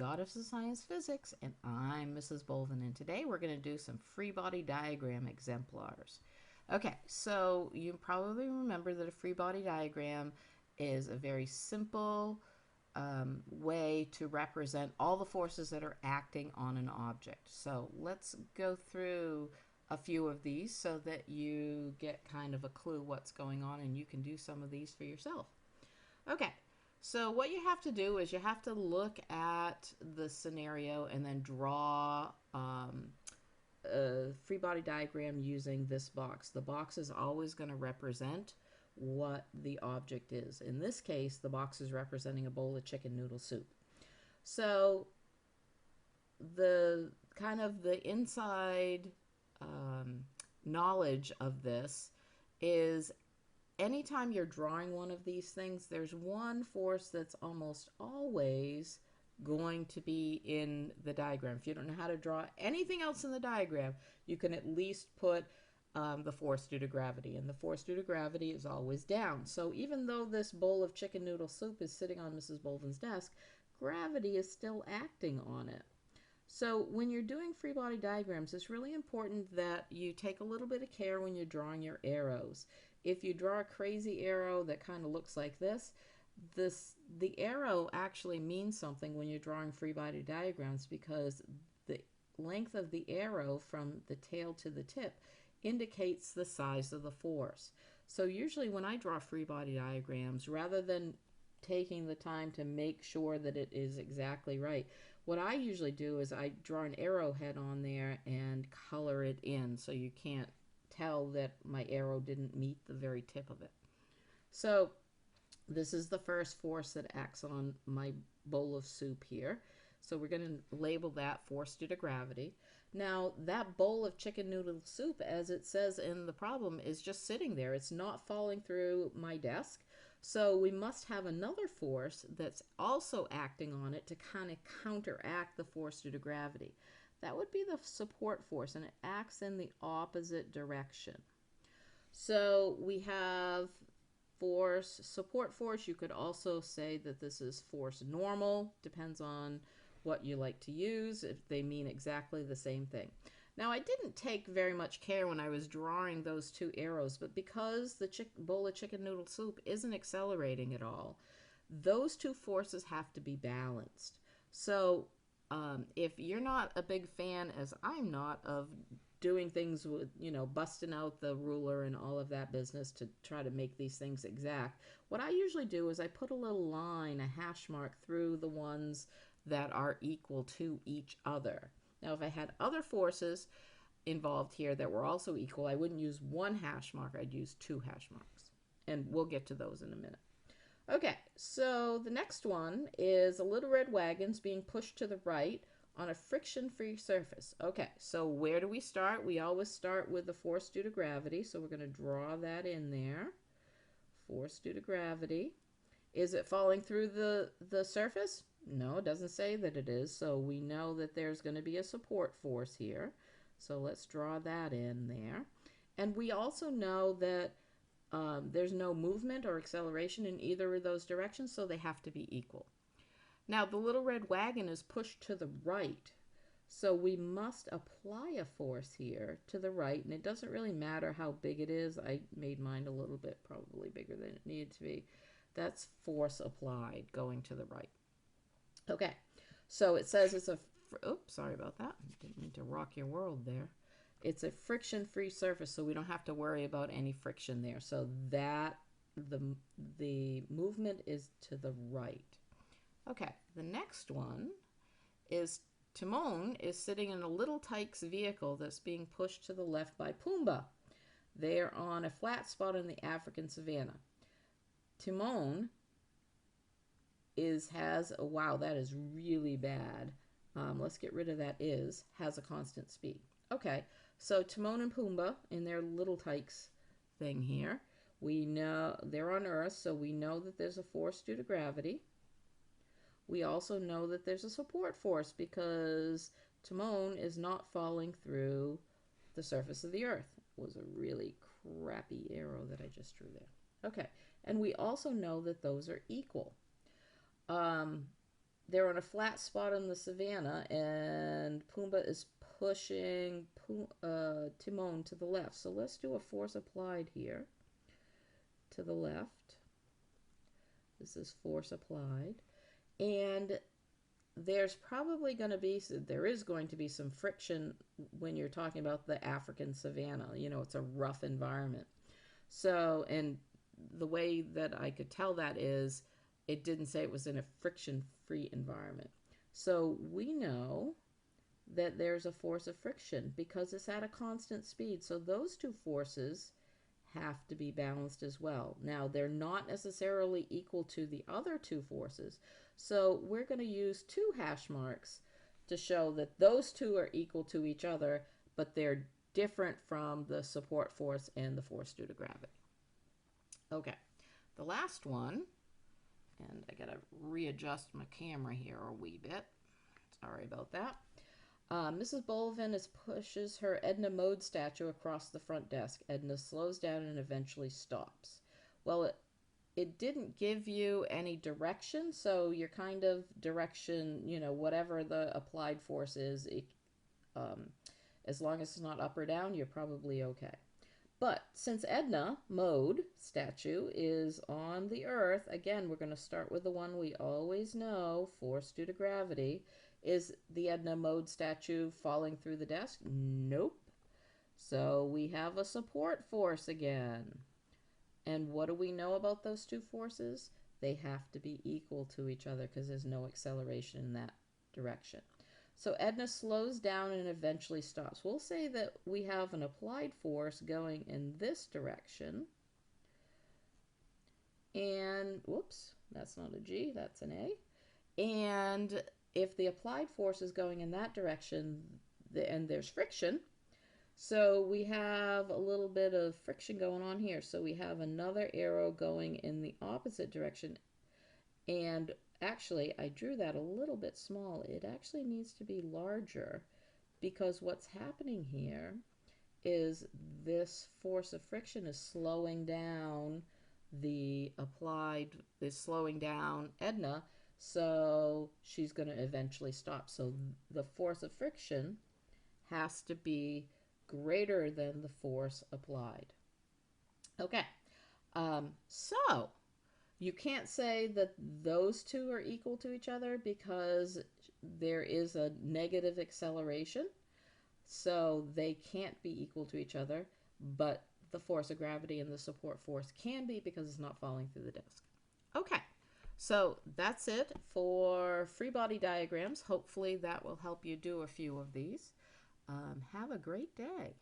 Goddess of Science Physics, and I'm Mrs. Bolden, and today we're going to do some free body diagram exemplars. Okay, so you probably remember that a free body diagram is a very simple way to represent all the forces that are acting on an object. So let's go through a few of these so that you get kind of a clue what's going on and you can do some of these for yourself. Okay, so what you have to do is you have to look at the scenario and then draw a free body diagram using this box. The box is always going to represent what the object is. In this case, the box is representing a bowl of chicken noodle soup. So the kind of the inside knowledge of this is anytime you're drawing one of these things, there's one force that's almost always going to be in the diagram. If you don't know how to draw anything else in the diagram, you can at least put the force due to gravity, and the force due to gravity is always down. So even though this bowl of chicken noodle soup is sitting on Mrs. Bolden's desk, gravity is still acting on it. So when you're doing free body diagrams, it's really important that you take a little bit of care when you're drawing your arrows. If you draw a crazy arrow that kind of looks like this, the arrow actually means something when you're drawing free body diagrams, because the length of the arrow from the tail to the tip indicates the size of the force. So usually when I draw free body diagrams, rather than taking the time to make sure that it is exactly right, what I usually do is I draw an arrowhead on there and color it in so you can't tell that my arrow didn't meet the very tip of it. So this is the first force that acts on my bowl of soup here. So we're going to label that force due to gravity. Now that bowl of chicken noodle soup, as it says in the problem, is just sitting there. It's not falling through my desk. So we must have another force that's also acting on it to kind of counteract the force due to gravity. That would be the support force, and it acts in the opposite direction. So we have force, support force. You could also say that this is force normal. Depends on what you like to use, if they mean exactly the same thing. Now, I didn't take very much care when I was drawing those two arrows, but because the bowl of chicken noodle soup isn't accelerating at all, those two forces have to be balanced. So if you're not a big fan, as I'm not, of doing things with, busting out the ruler and all of that business to try to make these things exact, what I usually do is I put a little line, a hash mark, through the ones that are equal to each other. Now, if I had other forces involved here that were also equal, I wouldn't use one hash mark, I'd use two hash marks. And we'll get to those in a minute. Okay, so the next one is a little red wagon's being pushed to the right on a friction-free surface. Okay, so where do we start? We always start with the force due to gravity, so we're going to draw that in there. Force due to gravity. Is it falling through the surface? No, it doesn't say that it is, so we know that there's going to be a support force here. So let's draw that in there. And we also know that there's no movement or acceleration in either of those directions, so they have to be equal. Now, the little red wagon is pushed to the right, so we must apply a force here to the right, and it doesn't really matter how big it is. I made mine a little bit probably bigger than it needed to be. That's force applied going to the right. Okay, so it says it's a, oops, sorry about that. Didn't mean to rock your world there. It's a friction-free surface, so we don't have to worry about any friction there. So that the movement is to the right. Okay, the next one is Timon is sitting in a little tyke's vehicle that's being pushed to the left by Pumbaa. They're on a flat spot in the African savanna. Timon has a, wow, that is really bad. Let's get rid of that is, has a constant speed. Okay, so Timon and Pumbaa in their little tykes thing here. We know they're on Earth, so we know that there's a force due to gravity. We also know that there's a support force because Timon is not falling through the surface of the Earth. It was a really crappy arrow that I just drew there. Okay, and we also know that those are equal. they're on a flat spot in the savannah, and Pumbaa is pushing Timon to the left. So let's do a force applied here to the left. This is force applied. And there's probably going to be, there is going to be some friction when you're talking about the African savanna. You know, it's a rough environment. So, and the way that I could tell that is it didn't say it was in a friction-free environment. So we know that there's a force of friction because it's at a constant speed. So those two forces have to be balanced as well. Now, they're not necessarily equal to the other two forces. So we're going to use two hash marks to show that those two are equal to each other, but they're different from the support force and the force due to gravity. Okay, the last one, and I gotta readjust my camera here a wee bit. Sorry about that. Mrs. Bolvin pushes her Edna Mode statue across the front desk. Edna slows down and eventually stops. Well, it didn't give you any direction, so you're kind of direction, you know, whatever the applied force is, as long as it's not up or down, you're probably okay. But since Edna Mode statue is on the Earth, again, we're going to start with the one we always know, force due to gravity. Is the Edna Mode statue falling through the desk? Nope. So we have a support force again. And what do we know about those two forces? They have to be equal to each other because there's no acceleration in that direction. So Edna slows down and eventually stops. We'll say that we have an applied force going in this direction. And, whoops, that's not a G, that's an A. And if the applied force is going in that direction, and there's friction, so we have a little bit of friction going on here. So we have another arrow going in the opposite direction. And actually, I drew that a little bit small. It actually needs to be larger because what's happening here is this force of friction is slowing down slowing down Edna, so she's going to eventually stop. So the force of friction has to be greater than the force applied. Okay, so you can't say that those two are equal to each other because there is a negative acceleration. So they can't be equal to each other, but the force of gravity and the support force can be because it's not falling through the disk. Okay, so that's it for free body diagrams. Hopefully that will help you do a few of these. Have a great day.